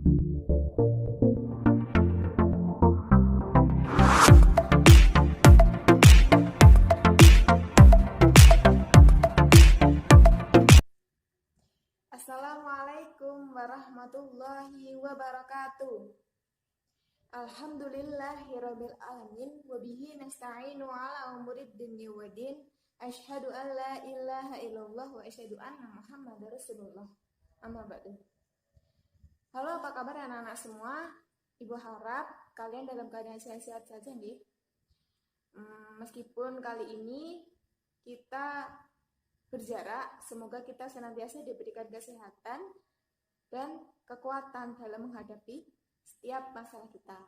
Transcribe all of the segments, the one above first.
Assalamualaikum warahmatullahi wabarakatuh. Alhamdulillahirabbil alamin wa bihi nasta'inu ala umurid dunya waddin. Asyhadu an la ilaha illallah wa asyhadu anna Muhammadar Rasulullah. Amma ba'du. Halo, apa kabar anak-anak semua? Ibu harap kalian dalam keadaan sehat-sehat saja nggih. Meskipun kali ini kita berjarak, semoga kita senantiasa diberikan kesehatan dan kekuatan dalam menghadapi setiap masalah kita.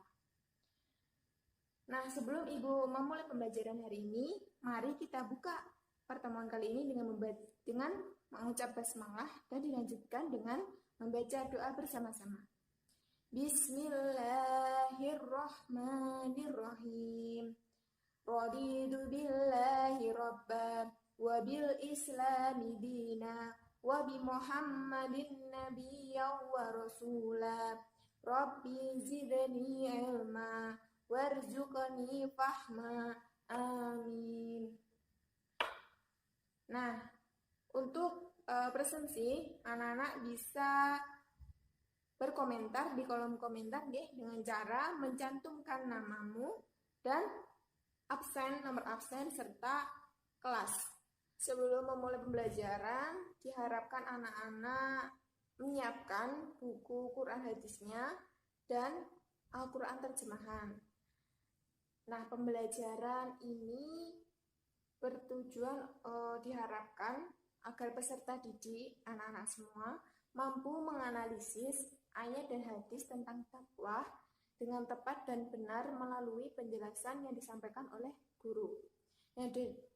Nah, sebelum Ibu memulai pembelajaran hari ini, mari kita buka pertemuan kali ini dengan mengucap basmalah dan dilanjutkan dengan membaca doa bersama-sama. Bismillahirrahmanirrahim. Raditu billahi rabban wa bil islami dina wa bi Muhammadin nabiyyan wa rasula. Rabbi zidni ilma warzuqni fahma. Amin. Nah, untuk presensi anak-anak bisa berkomentar di kolom komentar dengan cara mencantumkan namamu dan absen, nomor absen, serta kelas. Sebelum memulai pembelajaran, diharapkan anak-anak menyiapkan buku Quran hadisnya dan Al-Quran terjemahan. Nah, pembelajaran ini bertujuan diharapkan agar peserta didik anak-anak semua mampu menganalisis ayat dan hadis tentang takwa dengan tepat dan benar melalui penjelasan yang disampaikan oleh guru.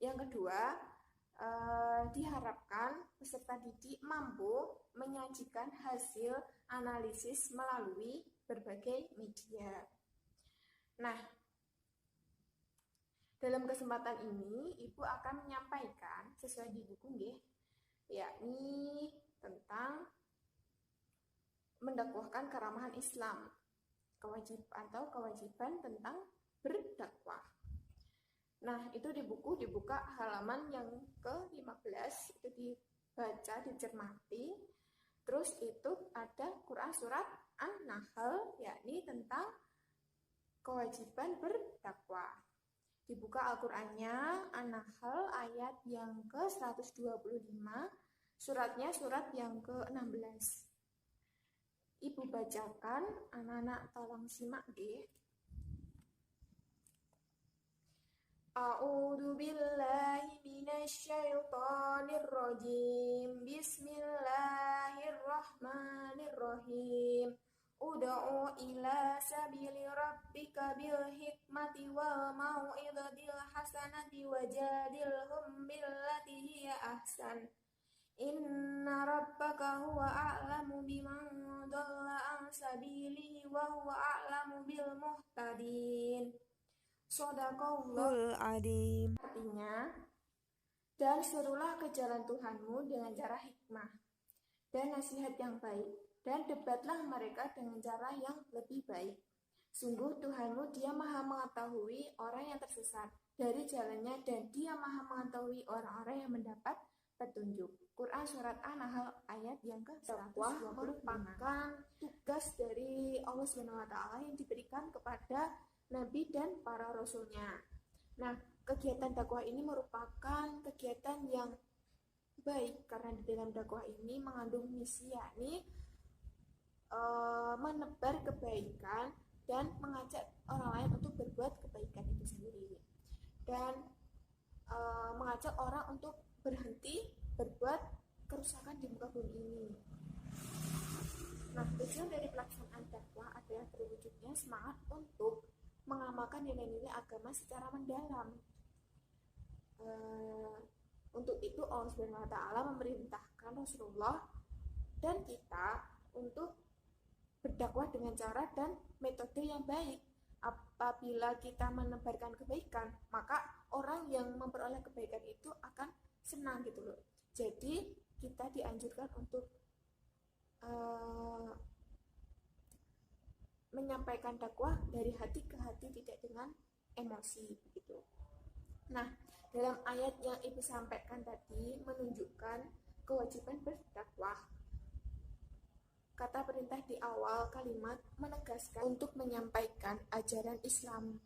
Yang kedua, diharapkan peserta didik mampu menyajikan hasil analisis melalui berbagai media. Nah, dalam kesempatan ini Ibu akan menyampaikan sesuai di buku yakni tentang mendakwahkan keramahan Islam. Kewajiban tentang berdakwah. Nah, itu di buku dibuka halaman yang ke-15, itu dibaca, dicermati. Terus itu ada Quran surat An-Nahl, yakni tentang kewajiban berdakwah. Dibuka Al-Qur'annya An-Nahl ayat yang ke-125, suratnya surat yang ke-16. Ibu bacakan, anak-anak tolong simak A'udzu billahi minasyaitonir rajim. Bismillahirrahmanirrahim. Ud'u ila sabili rabbika bil hikmati wal mau'izatil hasanati wajadilhum billati hiya ahsan. Inna rabbaka huwa a'lamu biman dhalla an sabilihi wa huwa a'lamu bil muhtadin. Shadaqallahul adzim. Artinya, dan serulah ke jalan Tuhanmu dengan cara hikmah dan nasihat yang baik, dan debatlah mereka dengan cara yang lebih baik. Sungguh Tuhanmu, Dia Maha mengetahui orang yang tersesat dari jalannya, dan Dia Maha mengetahui orang-orang yang mendapat petunjuk. Quran surat An-Nahl ayat yang ke-125 merupakan tugas dari Allah SWT yang diberikan kepada Nabi dan para rasulnya. Nah, kegiatan dakwah ini merupakan kegiatan yang baik karena di dalam dakwah ini mengandung misi, yakni menebar kebaikan dan mengajak orang lain untuk berbuat kebaikan itu sendiri, dan mengajak orang untuk berhenti berbuat kerusakan di muka bumi ini. Nah, tujuan dari pelaksanaan dakwah adalah terwujudnya semangat untuk mengamalkan nilai-nilai agama secara mendalam. Untuk itu Allah SWT memerintahkan Rasulullah dan kita untuk berdakwah dengan cara dan metode yang baik. Apabila kita menebarkan kebaikan, maka orang yang memperoleh kebaikan itu akan senang gitu loh. Jadi kita dianjurkan untuk menyampaikan dakwah dari hati ke hati, tidak dengan emosi begitu. Nah, dalam ayat yang Ibu sampaikan tadi menunjukkan kewajiban berdakwah. Kata perintah di awal kalimat menegaskan untuk menyampaikan ajaran Islam.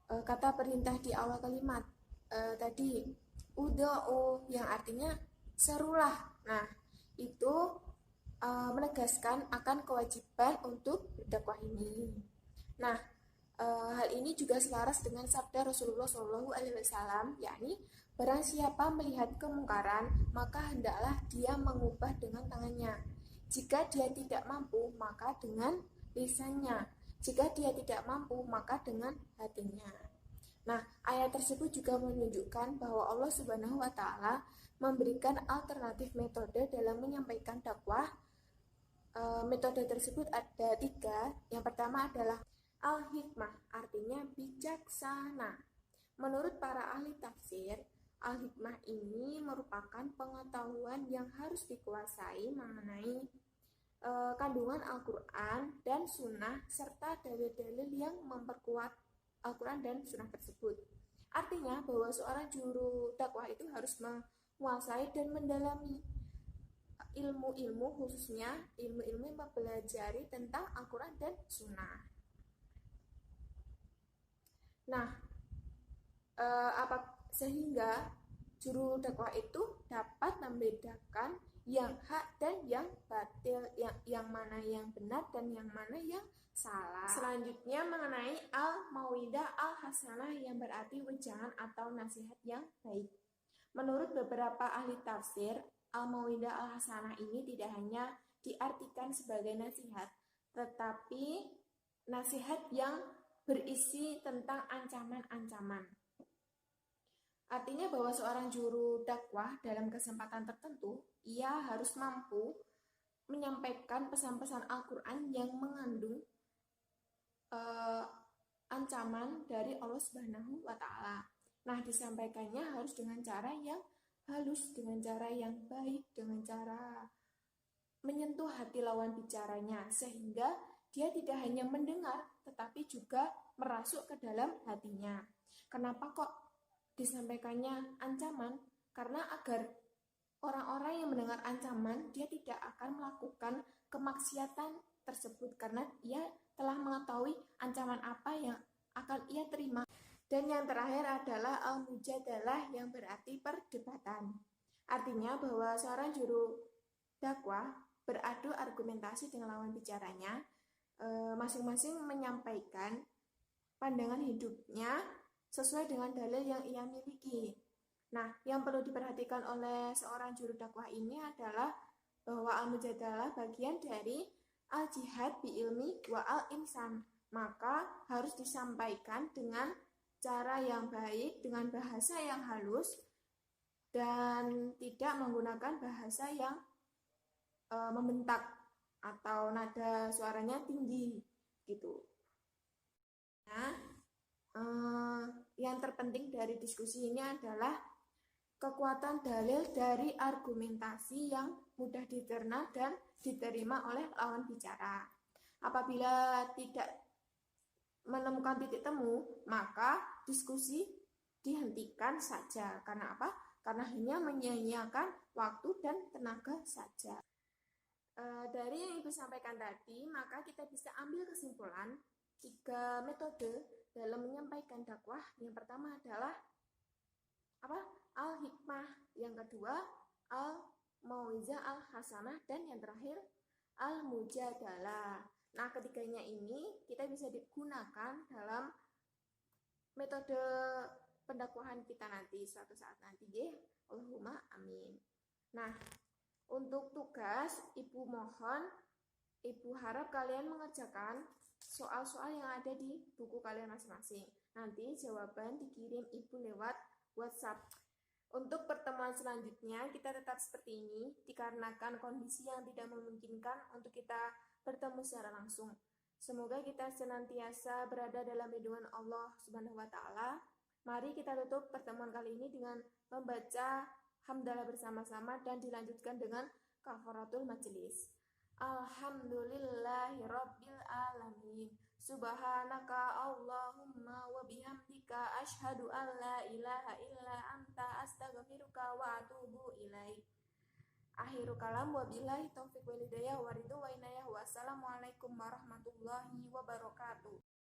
Kata perintah di awal kalimat tadi ud'u yang artinya serulah. Nah, itu menegaskan akan kewajiban untuk berdakwah ini. Nah, hal ini juga selaras dengan sabda Rasulullah SAW, yakni barang siapa melihat kemungkaran, maka hendaklah dia mengubah dengan tangannya. Jika dia tidak mampu, maka dengan lisannya. Jika dia tidak mampu, maka dengan hatinya. Nah, ayat tersebut juga menunjukkan bahwa Allah Subhanahu wa Ta'ala memberikan alternatif metode dalam menyampaikan dakwah. Metode tersebut ada 3. Yang pertama adalah al-hikmah, artinya bijaksana. Menurut para ahli tafsir, al-hikmah ini merupakan pengetahuan yang harus dikuasai mengenai kandungan Al-Quran dan Sunnah serta dalil-dalil yang memperkuat Al-Quran dan Sunnah tersebut. Artinya bahwa seorang juru dakwah itu harus menguasai dan mendalami ilmu-ilmu, khususnya ilmu-ilmu yang mempelajari tentang Al-Quran dan Sunnah. Nah, sehingga juru dakwah itu dapat membedakan yang hak dan yang batil, yang mana yang benar dan yang mana yang salah. Selanjutnya mengenai al-mau'idah al-hasanah yang berarti wejangan atau nasihat yang baik. Menurut beberapa ahli tafsir, al-mau'idah al-hasanah ini tidak hanya diartikan sebagai nasihat, tetapi nasihat yang berisi tentang ancaman-ancaman. Artinya bahwa seorang juru dakwah dalam kesempatan tertentu, ia harus mampu menyampaikan pesan-pesan Al-Quran yang mengandung ancaman dari Allah Subhanahu wa Ta'ala. Nah, disampaikannya harus dengan cara yang halus, dengan cara yang baik, dengan cara menyentuh hati lawan bicaranya, sehingga dia tidak hanya mendengar, tetapi juga merasuk ke dalam hatinya. Kenapa kok disampaikannya ancaman? Karena agar orang-orang yang mendengar ancaman, dia tidak akan melakukan kemaksiatan tersebut, karena ia telah mengetahui ancaman apa yang akan ia terima. Dan yang terakhir adalah al-mujadalah yang berarti perdebatan. Artinya bahwa seorang juru dakwah beradu argumentasi dengan lawan bicaranya, masing-masing menyampaikan pandangan hidupnya sesuai dengan dalil yang ia miliki. Nah, yang perlu diperhatikan oleh seorang juru dakwah ini adalah bahwa al-mujadalah bagian dari al-jihad bi ilmi wa al-insan. Maka harus disampaikan dengan cara yang baik, dengan bahasa yang halus, dan tidak menggunakan bahasa yang membentak atau nada suaranya tinggi gitu. Nah, yang terpenting dari diskusi ini adalah kekuatan dalil dari argumentasi yang mudah dicerna dan diterima oleh lawan bicara. Apabila tidak menemukan titik temu, maka diskusi dihentikan saja. Karena apa? Karena hanya menyia-nyiakan waktu dan tenaga saja. Dari yang Ibu sampaikan tadi, maka kita bisa ambil kesimpulan 3 metode dalam menyampaikan dakwah. Yang pertama adalah al-hikmah, yang kedua al-mau'izah al-hasanah, dan yang terakhir al-mujadalah. Nah, ketiganya ini kita bisa digunakan dalam metode pendakwahan kita nanti suatu saat nanti, ya. Allahumma amin. Nah, untuk tugas, Ibu harap kalian mengerjakan soal-soal yang ada di buku kalian masing-masing. Nanti jawaban dikirim Ibu lewat WhatsApp. Untuk pertemuan selanjutnya kita tetap seperti ini dikarenakan kondisi yang tidak memungkinkan untuk kita bertemu secara langsung. Semoga kita senantiasa berada dalam lindungan Allah Subhanahu wa Ta'ala. Mari kita tutup pertemuan kali ini dengan membaca hamdalah bersama-sama dan dilanjutkan dengan kafaratul majelis. Alhamdulillahirabbil alamin. alamin. Subhanaka Allahumma wa bihamdika asyhadu an la ilaha illa anta astaghfiruka wa atubu ilaik. Akhiru kalam, wabillahi taufiq wal hidayah wa ridho wa inayah. Wassalamualaikum warahmatullahi wabarakatuh.